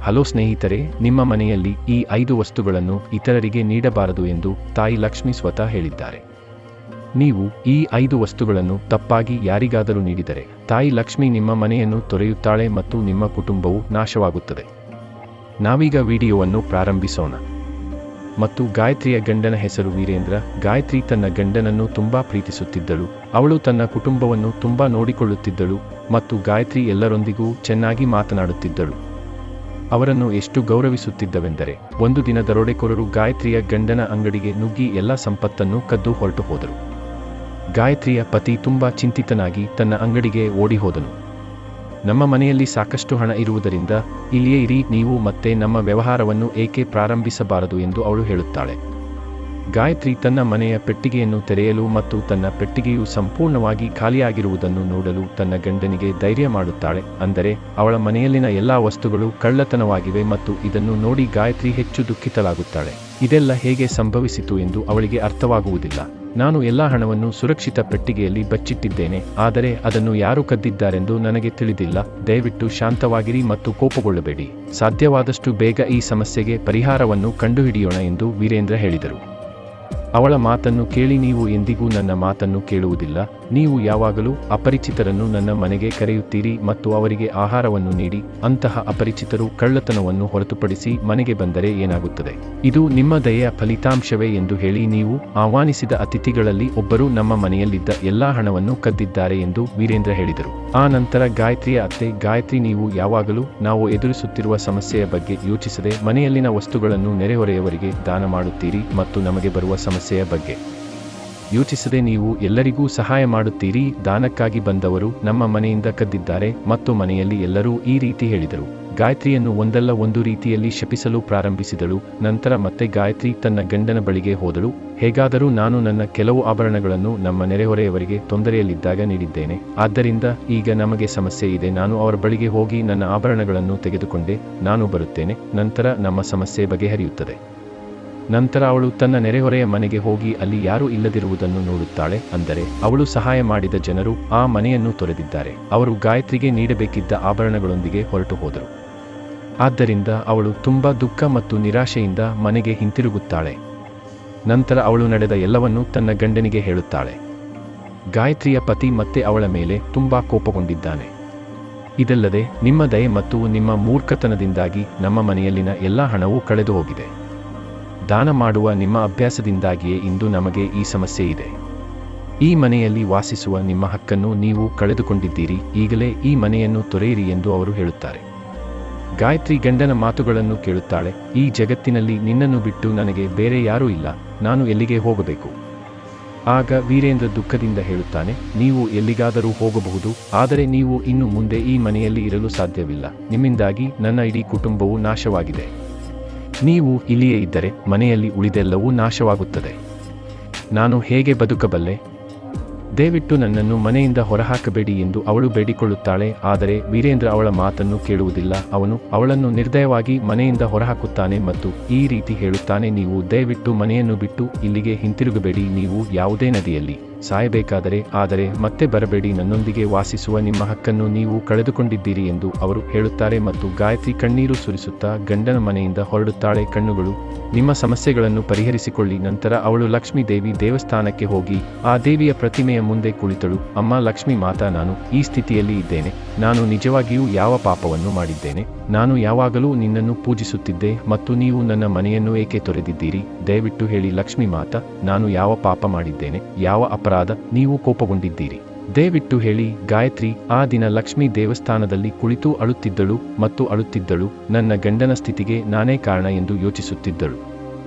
Hello ಸ್ನೇಹಿತರೆ, ನಿಮ್ಮ ಮನೆಯಲ್ಲಿ ಈ 5 ವಸ್ತುಗಳನ್ನು ಇತರರಿಗೆ ನೀಡಬಾರದು ಎಂದು ತಾಯಿ ಲಕ್ಷ್ಮಿ ಸ್ವತಃ ಹೇಳಿದ್ದಾರೆ. ನೀವು ಈ 5 ವಸ್ತುಗಳನ್ನು ತಪ್ಪಾಗಿ ಯಾರಿಗಾದರೂ ನೀಡಿದರೆ ತಾಯಿ ಲಕ್ಷ್ಮಿ ನಿಮ್ಮ ಮನೆಯನ್ನು ತೊರೆಯುತ್ತಾಳೆ ಮತ್ತು ನಿಮ್ಮ ಕುಟುಂಬವು ನಾಶವಾಗುತ್ತದೆ. ನಾವೀಗ ವಿಡಿಯೋವನ್ನು ಪ್ರಾರಂಭಿಸೋಣ. ಮತ್ತು ಗಾಯತ್ರಿಯ ಗಂಡನ ಹೆಸರು ವೀರೇಂದ್ರ. ಗಾಯತ್ರಿ ತನ್ನ ಗಂಡನನ್ನು ತುಂಬಾ ಪ್ರೀತಿಸುತ್ತಿದ್ದಳು. ಅವಳು ತನ್ನ ಕುಟುಂಬವನ್ನು ತುಂಬಾ ನೋಡಿಕೊಳ್ಳುತ್ತಿದ್ದಳು ಮತ್ತು ಗಾಯತ್ರಿ ಎಲ್ಲರೊಂದಿಗೂ ಚೆನ್ನಾಗಿ ಮಾತನಾಡುತ್ತಿದ್ದಳು. ಅವರನ್ನು ಎಷ್ಟು ಗೌರವಿಸುತ್ತಿದ್ದವೆಂದರೆ ಒಂದು ದಿನ ದರೋಡೆಕೋರರು ಗಾಯತ್ರಿಯ ಗಂಡನ ಅಂಗಡಿಗೆ ನುಗ್ಗಿ ಎಲ್ಲ ಸಂಪತ್ತನ್ನು ಕದ್ದು ಹೊರಟು ಹೋದರು. ಗಾಯತ್ರಿಯ ಪತಿ ತುಂಬಾ ಚಿಂತಿತನಾಗಿ ತನ್ನ ಅಂಗಡಿಗೆ ಓಡಿ ಹೋದನು. ನಮ್ಮ ಮನೆಯಲ್ಲಿ ಸಾಕಷ್ಟು ಹಣ ಇರುವುದರಿಂದ ಇಲ್ಲಿಯೇ ಇರಿ, ನೀವು ಮತ್ತೆ ನಮ್ಮ ವ್ಯವಹಾರವನ್ನು ಏಕೆ ಪ್ರಾರಂಭಿಸಬಾರದು ಎಂದು ಅವಳು ಹೇಳುತ್ತಾಳೆ. ಗಾಯತ್ರಿ ತನ್ನ ಮನೆಯ ಪೆಟ್ಟಿಗೆಯನ್ನು ತೆರೆಯಲು ಮತ್ತು ತನ್ನ ಪೆಟ್ಟಿಗೆಯು ಸಂಪೂರ್ಣವಾಗಿ ಖಾಲಿಯಾಗಿರುವುದನ್ನು ನೋಡಲು ತನ್ನ ಗಂಡನಿಗೆ ಧೈರ್ಯ ಮಾಡುತ್ತಾಳೆ. ಅಂದರೆ ಅವಳ ಮನೆಯಲ್ಲಿನ ಎಲ್ಲಾ ವಸ್ತುಗಳು ಕಳ್ಳತನವಾಗಿವೆ ಮತ್ತು ಇದನ್ನು ನೋಡಿ ಗಾಯತ್ರಿ ಹೆಚ್ಚು ದುಃಖಿತಳಾಗುತ್ತಾಳೆ. ಇದೆಲ್ಲ ಹೇಗೆ ಸಂಭವಿಸಿತು ಎಂದು ಅವಳಿಗೆ ಅರ್ಥವಾಗುವುದಿಲ್ಲ. ನಾನು ಎಲ್ಲಾ ಹಣವನ್ನು ಸುರಕ್ಷಿತ ಪೆಟ್ಟಿಗೆಯಲ್ಲಿ ಬಚ್ಚಿಟ್ಟಿದ್ದೇನೆ, ಆದರೆ ಅದನ್ನು ಯಾರು ಕದ್ದಿದ್ದಾರೆಂದು ನನಗೆ ತಿಳಿದಿಲ್ಲ. ದಯವಿಟ್ಟು ಶಾಂತವಾಗಿರಿ ಮತ್ತು ಕೋಪಗೊಳ್ಳಬೇಡಿ. ಸಾಧ್ಯವಾದಷ್ಟು ಬೇಗ ಈ ಸಮಸ್ಯೆಗೆ ಪರಿಹಾರವನ್ನು ಕಂಡುಹಿಡಿಯೋಣ ಎಂದು ವೀರೇಂದ್ರ ಹೇಳಿದರು. ಅವಳ ಮಾತನ್ನು ಕೇಳಿ, ನೀವು ಎಂದಿಗೂ ನನ್ನ ಮಾತನ್ನು ಕೇಳುವುದಿಲ್ಲ. ನೀವು ಯಾವಾಗಲೂ ಅಪರಿಚಿತರನ್ನು ನನ್ನ ಮನೆಗೆ ಕರೆಯುತ್ತೀರಿ ಮತ್ತು ಅವರಿಗೆ ಆಹಾರವನ್ನು ನೀಡಿ. ಅಂತಹ ಅಪರಿಚಿತರು ಕಳ್ಳತನವನ್ನು ಹೊರತುಪಡಿಸಿ ಮನೆಗೆ ಬಂದರೆ ಏನಾಗುತ್ತದೆ? ಇದು ನಿಮ್ಮ ದಯೆಯ ಫಲಿತಾಂಶವೇ ಎಂದು ಹೇಳಿ ನೀವು ಆಹ್ವಾನಿಸಿದ ಅತಿಥಿಗಳಲ್ಲಿ ಒಬ್ಬರು ನಮ್ಮ ಮನೆಯಲ್ಲಿದ್ದ ಎಲ್ಲಾ ಹಣವನ್ನು ಕದ್ದಿದ್ದಾರೆ ಎಂದು ವೀರೇಂದ್ರ ಹೇಳಿದರು. ಆ ನಂತರ ಗಾಯತ್ರಿಯ ಅತ್ತೆ, ಗಾಯತ್ರಿ, ನೀವು ಯಾವಾಗಲೂ ನಾವು ಎದುರಿಸುತ್ತಿರುವ ಸಮಸ್ಯೆಯ ಬಗ್ಗೆ ಯೋಚಿಸದೆ ಮನೆಯಲ್ಲಿನ ವಸ್ತುಗಳನ್ನು ನೆರೆಹೊರೆಯವರಿಗೆ ದಾನ ಮಾಡುತ್ತೀರಿ ಮತ್ತು ನಮಗೆ ಬರುವ ಸಮಸ್ಯೆಯ ಬಗ್ಗೆ ಯೋಚಿಸದೆ ನೀವು ಎಲ್ಲರಿಗೂ ಸಹಾಯ ಮಾಡುತ್ತೀರಿ. ದಾನಕ್ಕಾಗಿ ಬಂದವರು ನಮ್ಮ ಮನೆಯಿಂದ ಕದ್ದಿದ್ದಾರೆ ಮತ್ತು ಮನೆಯಲ್ಲಿ ಎಲ್ಲರೂ ಈ ರೀತಿ ಹೇಳಿದರು. ಗಾಯತ್ರಿಯನ್ನು ಒಂದಲ್ಲ ಒಂದು ರೀತಿಯಲ್ಲಿ ಶಪಿಸಲು ಪ್ರಾರಂಭಿಸಿದಳು. ನಂತರ ಮತ್ತೆ ಗಾಯತ್ರಿ ತನ್ನ ಗಂಡನ ಬಳಿಗೆ ಹೋದಳು. ಹೇಗಾದರೂ ನಾನು ನನ್ನ ಕೆಲವು ಆಭರಣಗಳನ್ನು ನಮ್ಮ ನೆರೆಹೊರೆಯವರಿಗೆ ತೊಂದರೆಯಲ್ಲಿದ್ದಾಗ ನೀಡಿದ್ದೇನೆ, ಆದ್ದರಿಂದ ಈಗ ನಮಗೆ ಸಮಸ್ಯೆ ಇದೆ. ನಾನು ಅವರ ಬಳಿಗೆ ಹೋಗಿ ನನ್ನ ಆಭರಣಗಳನ್ನು ತೆಗೆದುಕೊಂಡೆ. ನಾನು ಬರುತ್ತೇನೆ, ನಂತರ ನಮ್ಮ ಸಮಸ್ಯೆ ಬಗೆಹರಿಯುತ್ತದೆ. ನಂತರ ಅವಳು ತನ್ನ ನೆರೆಹೊರೆಯ ಮನೆಗೆ ಹೋಗಿ ಅಲ್ಲಿ ಯಾರೂ ಇಲ್ಲದಿರುವುದನ್ನು ನೋಡುತ್ತಾಳೆ. ಅಂದರೆ ಅವಳು ಸಹಾಯ ಮಾಡಿದ ಜನರು ಆ ಮನೆಯನ್ನು ತೊರೆದಿದ್ದಾರೆ. ಅವರು ಗಾಯತ್ರಿಗೆ ನೀಡಬೇಕಿದ್ದ ಆಭರಣಗಳೊಂದಿಗೆ ಹೊರಟು ಹೋದರು. ಆದ್ದರಿಂದ ಅವಳು ತುಂಬಾ ದುಃಖ ಮತ್ತು ನಿರಾಶೆಯಿಂದ ಮನೆಗೆ ಹಿಂತಿರುಗುತ್ತಾಳೆ. ನಂತರ ಅವಳು ನಡೆದ ಎಲ್ಲವನ್ನೂ ತನ್ನ ಗಂಡನಿಗೆ ಹೇಳುತ್ತಾಳೆ. ಗಾಯತ್ರಿಯ ಪತಿ ಮತ್ತೆ ಅವಳ ಮೇಲೆ ತುಂಬಾ ಕೋಪಗೊಂಡಿದ್ದಾನೆ. ಇದಲ್ಲದೆ ನಿಮ್ಮ ದಯೆ ಮತ್ತು ನಿಮ್ಮ ಮೂರ್ಖತನದಿಂದಾಗಿ ನಮ್ಮ ಮನೆಯಲ್ಲಿನ ಎಲ್ಲಾ ಹಣವೂ ಕಳೆದು ಹೋಗಿದೆ. ದಾನ ಮಾಡುವ ನಿಮ್ಮ ಅಭ್ಯಾಸದಿಂದಾಗಿಯೇ ಇಂದು ನಮಗೆ ಈ ಸಮಸ್ಯೆ ಇದೆ. ಈ ಮನೆಯಲ್ಲಿ ವಾಸಿಸುವ ನಿಮ್ಮ ಹಕ್ಕನ್ನು ನೀವು ಕಳೆದುಕೊಂಡಿದ್ದೀರಿ. ಈಗಲೇ ಈ ಮನೆಯನ್ನು ತೊರೆಯಿರಿ ಎಂದು ಅವರು ಹೇಳುತ್ತಾರೆ. ಗಾಯತ್ರಿ ಗಂಡನ ಮಾತುಗಳನ್ನು ಕೇಳುತ್ತಾಳೆ. ಈ ಜಗತ್ತಿನಲ್ಲಿ ನಿನ್ನನ್ನು ಬಿಟ್ಟು ನನಗೆ ಬೇರೆ ಯಾರೂ ಇಲ್ಲ. ನಾನು ಎಲ್ಲಿಗೆ ಹೋಗಬೇಕು? ಆಗ ವೀರೇಂದ್ರ ದುಃಖದಿಂದ ಹೇಳುತ್ತಾನೆ, ನೀವು ಎಲ್ಲಿಗಾದರೂ ಹೋಗಬಹುದು, ಆದರೆ ನೀವು ಇನ್ನು ಮುಂದೆ ಈ ಮನೆಯಲ್ಲಿ ಇರಲು ಸಾಧ್ಯವಿಲ್ಲ. ನಿಮ್ಮಿಂದಾಗಿ ನನ್ನ ಇಡೀ ಕುಟುಂಬವು ನಾಶವಾಗಿದೆ. ನೀವು ಇಲ್ಲಿಯೇ ಇದ್ದರೆ ಮನೆಯಲ್ಲಿ ಉಳಿದೆಲ್ಲವೂ ನಾಶವಾಗುತ್ತದೆ. ನಾನು ಹೇಗೆ ಬದುಕಬಲ್ಲೆ? ದಯವಿಟ್ಟು ನನ್ನನ್ನು ಮನೆಯಿಂದ ಹೊರಹಾಕಬೇಡಿ ಎಂದು ಅವಳು ಬೇಡಿಕೊಳ್ಳುತ್ತಾಳೆ. ಆದರೆ ವೀರೇಂದ್ರ ಅವಳ ಮಾತನ್ನು ಕೇಳುವುದಿಲ್ಲ. ಅವನು ಅವಳನ್ನು ನಿರ್ದಯವಾಗಿ ಮನೆಯಿಂದ ಹೊರಹಾಕುತ್ತಾನೆ ಮತ್ತು ಈ ರೀತಿ ಹೇಳುತ್ತಾನೆ, ನೀವು ದಯವಿಟ್ಟು ಮನೆಯನ್ನು ಬಿಟ್ಟು ಇಲ್ಲಿಗೆ ಹಿಂತಿರುಗಬೇಡಿ. ನೀವು ಯಾವುದೇ ನದಿಯಲ್ಲಿ ಸಾಯಬೇಕಾದರೆ ಆದರೆ ಮತ್ತೆ ಬರಬೇಡಿ. ನನ್ನೊಂದಿಗೆ ವಾಸಿಸುವ ನಿಮ್ಮ ಹಕ್ಕನ್ನು ನೀವು ಕಳೆದುಕೊಂಡಿದ್ದೀರಿ ಎಂದು ಅವರು ಹೇಳುತ್ತಾರೆ. ಮತ್ತು ಗಾಯತ್ರಿ ಕಣ್ಣೀರು ಸುರಿಸುತ್ತಾ ಗಂಡನ ಮನೆಯಿಂದ ಹೊರಡುತ್ತಾಳೆ. ಕಣ್ಣುಗಳು, ನಿಮ್ಮ ಸಮಸ್ಯೆಗಳನ್ನು ಪರಿಹರಿಸಿಕೊಳ್ಳಿ. ನಂತರ ಅವಳು ಲಕ್ಷ್ಮೀ ದೇವಿ ದೇವಸ್ಥಾನಕ್ಕೆ ಹೋಗಿ ಆ ದೇವಿಯ ಪ್ರತಿಮೆಯ ಮುಂದೆ ಕುಳಿತಳು. ಅಮ್ಮ ಲಕ್ಷ್ಮೀ ಮಾತಾ, ನಾನು ಈ ಸ್ಥಿತಿಯಲ್ಲಿ ಇದ್ದೇನೆ. ನಾನು ನಿಜವಾಗಿಯೂ ಯಾವ ಪಾಪವನ್ನು ಮಾಡಿದ್ದೇನೆ? ನಾನು ಯಾವಾಗಲೂ ನಿನ್ನನ್ನು ಪೂಜಿಸುತ್ತಿದ್ದೆ ಮತ್ತು ನೀವು ನನ್ನ ಮನೆಯನ್ನು ಏಕೆ ತೊರೆದಿದ್ದೀರಿ? ದಯವಿಟ್ಟು ಹೇಳಿ ಲಕ್ಷ್ಮೀ ಮಾತಾ, ನಾನು ಯಾವ ಪಾಪ ಮಾಡಿದ್ದೇನೆ? ಯಾವ ಅಪರಾಧ ನೀವು ಕೋಪಗೊಂಡಿದ್ದೀರಿ? ದಯವಿಟ್ಟು ಹೇಳಿ. ಗಾಯತ್ರಿ ಆ ದಿನ ಲಕ್ಷ್ಮೀ ದೇವಸ್ಥಾನದಲ್ಲಿ ಕುಳಿತು ಅಳುತ್ತಿದ್ದಳು ಮತ್ತು ಅಳುತ್ತಿದ್ದಳು. ನನ್ನ ಗಂಡನ ಸ್ಥಿತಿಗೆ ನಾನೇ ಕಾರಣ ಎಂದು ಯೋಚಿಸುತ್ತಿದ್ದಳು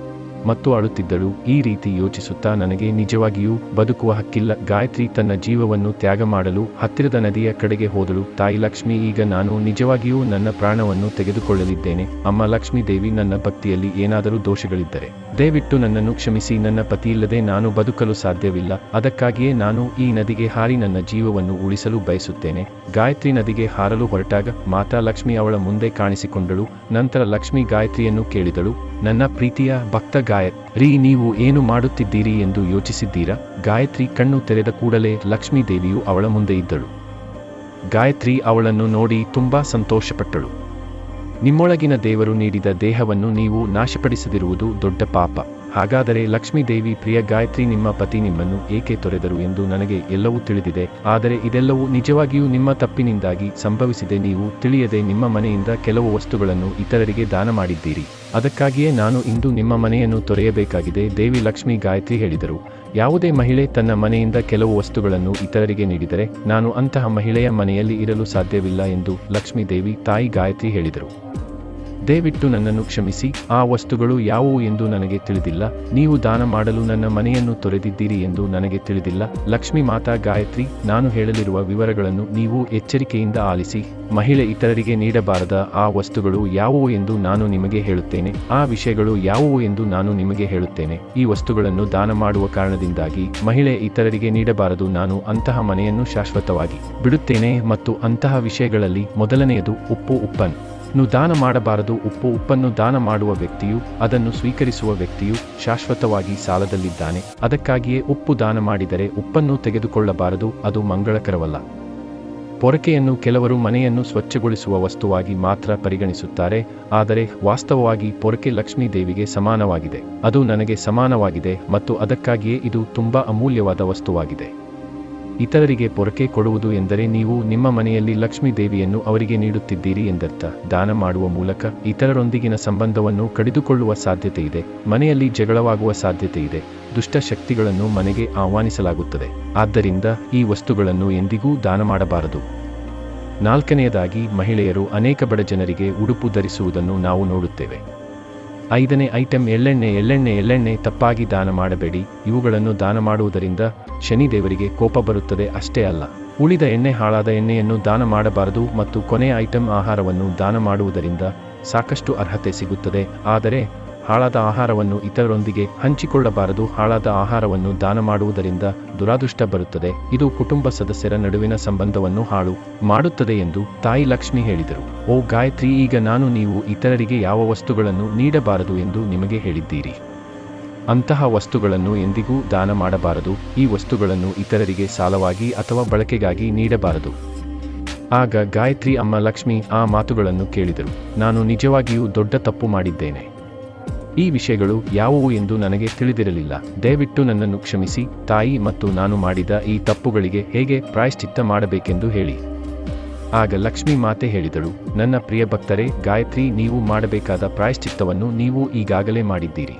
ಮತ್ತು ಅಳುತ್ತಿದ್ದಳು. ಈ ರೀತಿ ಯೋಚಿಸುತ್ತಾ ನನಗೆ ನಿಜವಾಗಿಯೂ ಬದುಕುವ ಹಕ್ಕಿಲ್ಲ. ಗಾಯತ್ರಿ ತನ್ನ ಜೀವವನ್ನು ತ್ಯಾಗ ಮಾಡಲು ಹತ್ತಿರದ ನದಿಯ ಕಡೆಗೆ ಹೋದಳು. ತಾಯಿ ಲಕ್ಷ್ಮಿ, ಈಗ ನಾನು ನಿಜವಾಗಿಯೂ ನನ್ನ ಪ್ರಾಣವನ್ನು ತೆಗೆದುಕೊಳ್ಳಲಿದ್ದೇನೆ. ಅಮ್ಮ ಲಕ್ಷ್ಮೀ ದೇವಿ, ನನ್ನ ಭಕ್ತಿಯಲ್ಲಿ ಏನಾದರೂ ದೋಷಗಳಿದ್ದರೆ ದಯವಿಟ್ಟು ನನ್ನನ್ನು ಕ್ಷಮಿಸಿ. ನನ್ನ ಪತಿಯಿಲ್ಲದೆ ನಾನು ಬದುಕಲು ಸಾಧ್ಯವಿಲ್ಲ. ಅದಕ್ಕಾಗಿಯೇ ನಾನು ಈ ನದಿಗೆ ಹಾರಿ ನನ್ನ ಜೀವವನ್ನು ಉಳಿಸಲು ಬಯಸುತ್ತೇನೆ. ಗಾಯತ್ರಿ ನದಿಗೆ ಹಾರಲು ಹೊರಟಾಗ ಮಾತಾ ಲಕ್ಷ್ಮಿ ಅವಳ ಮುಂದೆ ಕಾಣಿಸಿಕೊಂಡಳು. ನಂತರ ಲಕ್ಷ್ಮಿ ಗಾಯತ್ರಿಯನ್ನು ಕೇಳಿದಳು, ನನ್ನ ಪ್ರೀತಿಯ ಭಕ್ತ ಗಾಯತ್ರಿ, ನೀವು ಏನು ಮಾಡುತ್ತಿದ್ದೀರಿ ಎಂದು ಯೋಚಿಸಿದ್ದೀರಾ? ಗಾಯತ್ರಿ ಕಣ್ಣು ತೆರೆದ ಕೂಡಲೇ ಲಕ್ಷ್ಮೀ ದೇವಿಯು ಅವಳ ಮುಂದೆ ಇದ್ದಳು. ಗಾಯತ್ರಿ ಅವಳನ್ನು ನೋಡಿ ತುಂಬಾ ಸಂತೋಷಪಟ್ಟಳು. ನಿಮ್ಮೊಳಗಿನ ದೇವರು ನೀಡಿದ ದೇಹವನ್ನು ನೀವು ನಾಶಪಡಿಸದಿರುವುದು ದೊಡ್ಡ ಪಾಪ. ಹಾಗಾದರೆ ಲಕ್ಷ್ಮೀದೇವಿ, ಪ್ರಿಯ ಗಾಯತ್ರಿ, ನಿಮ್ಮ ಪತಿ ನಿಮ್ಮನ್ನು ಏಕೆ ತೊರೆದರು ಎಂದು ನನಗೆ ಎಲ್ಲವೂ ತಿಳಿದಿದೆ. ಆದರೆ ಇದೆಲ್ಲವೂ ನಿಜವಾಗಿಯೂ ನಿಮ್ಮ ತಪ್ಪಿನಿಂದಾಗಿ ಸಂಭವಿಸಿದೆ. ನೀವು ತಿಳಿಯದೆ ನಿಮ್ಮ ಮನೆಯಿಂದ ಕೆಲವು ವಸ್ತುಗಳನ್ನು ಇತರರಿಗೆ ದಾನ ಮಾಡಿದ್ದೀರಿ. ಅದಕ್ಕಾಗಿಯೇ ನಾನು ಇಂದು ನಿಮ್ಮ ಮನೆಯನ್ನು ತೊರೆಯಬೇಕಾಗಿದೆ. ದೇವಿ ಲಕ್ಷ್ಮೀ ಗಾಯತ್ರಿ ಹೇಳಿದರು. ಯಾವುದೇ ಮಹಿಳೆ ತನ್ನ ಮನೆಯಿಂದ ಕೆಲವು ವಸ್ತುಗಳನ್ನು ಇತರರಿಗೆ ನೀಡಿದರೆ ನಾನು ಅಂತಹ ಮಹಿಳೆಯ ಮನೆಯಲ್ಲಿ ಇರಲು ಸಾಧ್ಯವಿಲ್ಲ ಎಂದು ಲಕ್ಷ್ಮೀದೇವಿ ತಾಯಿ ಗಾಯತ್ರಿ ಹೇಳಿದರು. ದಯವಿಟ್ಟು ನನ್ನನ್ನು ಕ್ಷಮಿಸಿ. ಆ ವಸ್ತುಗಳು ಯಾವುವು ಎಂದು ನನಗೆ ತಿಳಿದಿಲ್ಲ. ನೀವು ದಾನ ಮಾಡಲು ನನ್ನ ಮನೆಯನ್ನು ತೊರೆದಿದ್ದೀರಿ ಎಂದು ನನಗೆ ತಿಳಿದಿಲ್ಲ. ಲಕ್ಷ್ಮೀ ಮಾತಾ ಗಾಯತ್ರಿ, ನಾನು ಹೇಳಲಿರುವ ವಿವರಗಳನ್ನು ನೀವು ಎಚ್ಚರಿಕೆಯಿಂದ ಆಲಿಸಿ. ಮಹಿಳೆ ಇತರರಿಗೆ ನೀಡಬಾರದ ಆ ವಸ್ತುಗಳು ಯಾವುವು ಎಂದು ನಾನು ನಿಮಗೆ ಹೇಳುತ್ತೇನೆ. ಆ ವಿಷಯಗಳು ಯಾವುವು ಎಂದು ನಾನು ನಿಮಗೆ ಹೇಳುತ್ತೇನೆ. ಈ ವಸ್ತುಗಳನ್ನು ದಾನ ಮಾಡುವ ಕಾರಣದಿಂದಾಗಿ ಮಹಿಳೆ ಇತರರಿಗೆ ನೀಡಬಾರದು. ನಾನು ಅಂತಹ ಮನೆಯನ್ನು ಶಾಶ್ವತವಾಗಿ ಬಿಡುತ್ತೇನೆ. ಮತ್ತು ಅಂತಹ ವಿಷಯಗಳಲ್ಲಿ ಮೊದಲನೆಯದು ಉಪ್ಪನ್ನು ದಾನ ಮಾಡಬಾರದು. ಉಪ್ಪನ್ನು ದಾನ ಮಾಡುವ ವ್ಯಕ್ತಿಯು, ಅದನ್ನು ಸ್ವೀಕರಿಸುವ ವ್ಯಕ್ತಿಯು ಶಾಶ್ವತವಾಗಿ ಸಾಲದಲ್ಲಿದ್ದಾನೆ. ಅದಕ್ಕಾಗಿಯೇ ಉಪ್ಪು ದಾನ ಮಾಡಿದರೆ ಉಪ್ಪನ್ನು ತೆಗೆದುಕೊಳ್ಳಬಾರದು, ಅದು ಮಂಗಳಕರವಲ್ಲ. ಪೊರಕೆಯನ್ನು ಕೆಲವರು ಮನೆಯನ್ನು ಸ್ವಚ್ಛಗೊಳಿಸುವ ವಸ್ತುವಾಗಿ ಮಾತ್ರ ಪರಿಗಣಿಸುತ್ತಾರೆ. ಆದರೆ ವಾಸ್ತವವಾಗಿ ಪೊರಕೆ ಲಕ್ಷ್ಮೀ ದೇವಿಗೆ ಸಮಾನವಾಗಿದೆ. ಅದು ನನಗೆ ಸಮಾನವಾಗಿದೆ ಮತ್ತು ಅದಕ್ಕಾಗಿಯೇ ಇದು ತುಂಬಾ ಅಮೂಲ್ಯವಾದ ವಸ್ತುವಾಗಿದೆ. ಇತರರಿಗೆ ಪೊರಕೆ ಕೊಡುವುದು ಎಂದರೆ ನೀವು ನಿಮ್ಮ ಮನೆಯಲ್ಲಿ ಲಕ್ಷ್ಮೀ ದೇವಿಯನ್ನು ಅವರಿಗೆ ನೀಡುತ್ತಿದ್ದೀರಿ ಎಂದರ್ಥ. ದಾನ ಮಾಡುವ ಮೂಲಕ ಇತರರೊಂದಿಗಿನ ಸಂಬಂಧವನ್ನು ಕಡಿದುಕೊಳ್ಳುವ ಸಾಧ್ಯತೆ ಇದೆ. ಮನೆಯಲ್ಲಿ ಜಗಳವಾಗುವ ಸಾಧ್ಯತೆ ಇದೆ. ದುಷ್ಟ ಶಕ್ತಿಗಳನ್ನು ಮನೆಗೆ ಆಹ್ವಾನಿಸಲಾಗುತ್ತದೆ. ಆದ್ದರಿಂದ ಈ ವಸ್ತುಗಳನ್ನು ಎಂದಿಗೂ ದಾನ ಮಾಡಬಾರದು. ನಾಲ್ಕನೆಯದಾಗಿ, ಮಹಿಳೆಯರು ಅನೇಕ ಬಡ ಜನರಿಗೆ ಉಡುಪು ಧರಿಸುವುದನ್ನು ನಾವು ನೋಡುತ್ತೇವೆ. 5ನೇ ಐಟಂ ಎಳ್ಳೆಣ್ಣೆ. ತಪ್ಪಾಗಿ ದಾನ ಮಾಡಬೇಡಿ. ಇವುಗಳನ್ನು ದಾನ ಮಾಡುವುದರಿಂದ ಶನಿದೇವರಿಗೆ ಕೋಪ ಬರುತ್ತದೆ. ಅಷ್ಟೇ ಅಲ್ಲ, ಉಳಿದ ಎಣ್ಣೆ, ಹಾಳಾದ ಎಣ್ಣೆಯನ್ನು ದಾನ ಮಾಡಬಾರದು. ಮತ್ತು ಕೊನೆಯ ಐಟಂ, ಆಹಾರವನ್ನು ದಾನ ಮಾಡುವುದರಿಂದ ಸಾಕಷ್ಟು ಅರ್ಹತೆ ಸಿಗುತ್ತದೆ. ಆದರೆ ಹಾಳಾದ ಆಹಾರವನ್ನು ಇತರರೊಂದಿಗೆ ಹಂಚಿಕೊಳ್ಳಬಾರದು. ಹಾಳಾದ ಆಹಾರವನ್ನು ದಾನ ಮಾಡುವುದರಿಂದ ದುರಾದೃಷ್ಟ ಬರುತ್ತದೆ. ಇದು ಕುಟುಂಬ ಸದಸ್ಯರ ನಡುವಿನ ಸಂಬಂಧವನ್ನು ಹಾಳು ಮಾಡುತ್ತದೆ ಎಂದು ತಾಯಿ ಲಕ್ಷ್ಮಿ ಹೇಳಿದರು. ಓ ಗಾಯತ್ರಿ, ಈಗ ನೀವು ಇತರರಿಗೆ ಯಾವ ವಸ್ತುಗಳನ್ನು ನೀಡಬಾರದು ಎಂದು ನಿಮಗೆ ಹೇಳಿದ್ದೀರಿ. ಅಂತಹ ವಸ್ತುಗಳನ್ನು ಎಂದಿಗೂ ದಾನ ಮಾಡಬಾರದು. ಈ ವಸ್ತುಗಳನ್ನು ಇತರರಿಗೆ ಸಾಲವಾಗಿ ಅಥವಾ ಬಳಕೆಗಾಗಿ ನೀಡಬಾರದು. ಆಗ ಗಾಯತ್ರಿ ಅಮ್ಮ ಲಕ್ಷ್ಮಿ ಆ ಮಾತುಗಳನ್ನು ಕೇಳಿದರು. ನಾನು ನಿಜವಾಗಿಯೂ ದೊಡ್ಡ ತಪ್ಪು ಮಾಡಿದ್ದೇನೆ. ಈ ವಿಷಯಗಳು ಯಾವುವು ಎಂದು ನನಗೆ ತಿಳಿದಿರಲಿಲ್ಲ. ದಯವಿಟ್ಟು ನನ್ನನ್ನು ಕ್ಷಮಿಸಿ ತಾಯಿ, ಮತ್ತು ನಾನು ಮಾಡಿದ ಈ ತಪ್ಪುಗಳಿಗೆ ಹೇಗೆ ಪ್ರಾಯಶ್ಚಿತ್ತ ಮಾಡಬೇಕೆಂದು ಹೇಳಿ. ಆಗ ಲಕ್ಷ್ಮೀ ಮಾತೆ ಹೇಳಿದಳು, ನನ್ನ ಪ್ರಿಯ ಭಕ್ತರೇ, ಗಾಯತ್ರಿ, ನೀವು ಮಾಡಬೇಕಾದ ಪ್ರಾಯಶ್ಚಿತ್ತವನ್ನು ನೀವು ಈಗಾಗಲೇ ಮಾಡಿದ್ದೀರಿ.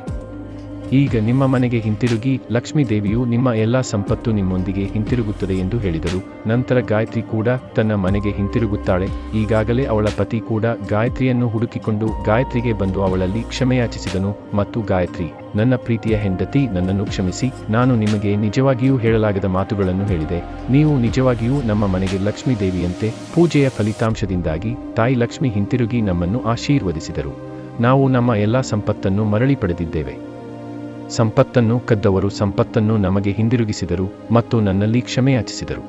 ಈಗ ನಿಮ್ಮ ಮನೆಗೆ ಹಿಂತಿರುಗಿ. ಲಕ್ಷ್ಮೀ ದೇವಿಯು ನಿಮ್ಮ ಎಲ್ಲಾ ಸಂಪತ್ತು ನಿಮ್ಮೊಂದಿಗೆ ಹಿಂತಿರುಗುತ್ತದೆ ಎಂದು ಹೇಳಿದರು. ನಂತರ ಗಾಯತ್ರಿ ಕೂಡ ತನ್ನ ಮನೆಗೆ ಹಿಂತಿರುಗುತ್ತಾಳೆ. ಈಗಾಗಲೇ ಅವಳ ಪತಿ ಕೂಡ ಗಾಯತ್ರಿಯನ್ನು ಹುಡುಕಿಕೊಂಡು ಗಾಯತ್ರಿಗೆ ಬಂದು ಅವಳಲ್ಲಿ ಕ್ಷಮೆಯಾಚಿಸಿದನು. ಮತ್ತು ಗಾಯತ್ರಿ, ನನ್ನ ಪ್ರೀತಿಯ ಹೆಂಡತಿ, ನನ್ನನ್ನು ಕ್ಷಮಿಸಿ. ನಾನು ನಿಮಗೆ ನಿಜವಾಗಿಯೂ ಹೇಳಲಾಗದ ಮಾತುಗಳನ್ನು ಹೇಳಿದೆ. ನೀವು ನಿಜವಾಗಿಯೂ ನಮ್ಮ ಮನೆಗೆ ಲಕ್ಷ್ಮೀ ದೇವಿಯಂತೆ ಪೂಜೆಯ ಫಲಿತಾಂಶದಿಂದಾಗಿ ತಾಯಿ ಲಕ್ಷ್ಮಿ ಹಿಂತಿರುಗಿ ನಮ್ಮನ್ನು ಆಶೀರ್ವದಿಸಿದರು. ನಾವು ನಮ್ಮ ಎಲ್ಲಾ ಸಂಪತ್ತನ್ನು ಮರಳಿ ಪಡೆದಿದ್ದೇವೆ. ಸಂಪತ್ತನ್ನು ಕದ್ದವರು ಸಂಪತ್ತನ್ನು ನಮಗೆ ಹಿಂದಿರುಗಿಸಿದರು ಮತ್ತು ನನ್ನಲ್ಲಿ ಕ್ಷಮೆಯಾಚಿಸಿದರು.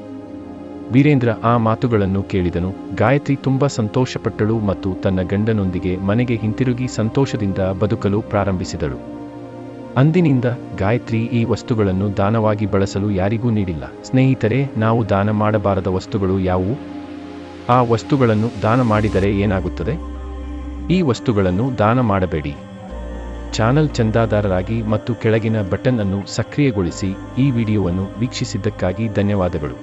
ವೀರೇಂದ್ರ ಆ ಮಾತುಗಳನ್ನು ಕೇಳಿದನು. ಗಾಯತ್ರಿ ತುಂಬಾ ಸಂತೋಷಪಟ್ಟಳು ಮತ್ತು ತನ್ನ ಗಂಡನೊಂದಿಗೆ ಮನೆಗೆ ಹಿಂತಿರುಗಿ ಸಂತೋಷದಿಂದ ಬದುಕಲು ಪ್ರಾರಂಭಿಸಿದಳು. ಅಂದಿನಿಂದ ಗಾಯತ್ರಿ ಈ ವಸ್ತುಗಳನ್ನು ದಾನವಾಗಿ ಬಳಸಲು ಯಾರಿಗೂ ನೀಡಿಲ್ಲ. ಸ್ನೇಹಿತರೆ, ನಾವು ದಾನ ಮಾಡಬಾರದ ವಸ್ತುಗಳು ಯಾವುವು? ಆ ವಸ್ತುಗಳನ್ನು ದಾನ ಮಾಡಿದರೆ ಏನಾಗುತ್ತದೆ? ಈ ವಸ್ತುಗಳನ್ನು ದಾನ ಮಾಡಬೇಡಿ. ಚಾನಲ್ ಚಂದಾದಾರರಾಗಿ ಮತ್ತು ಕೆಳಗಿನ ಬಟನ್ ಅನ್ನು ಸಕ್ರಿಯಗೊಳಿಸಿ. ಈ ವಿಡಿಯೋವನ್ನು ವೀಕ್ಷಿಸಿದ್ದಕ್ಕಾಗಿ ಧನ್ಯವಾದಗಳು.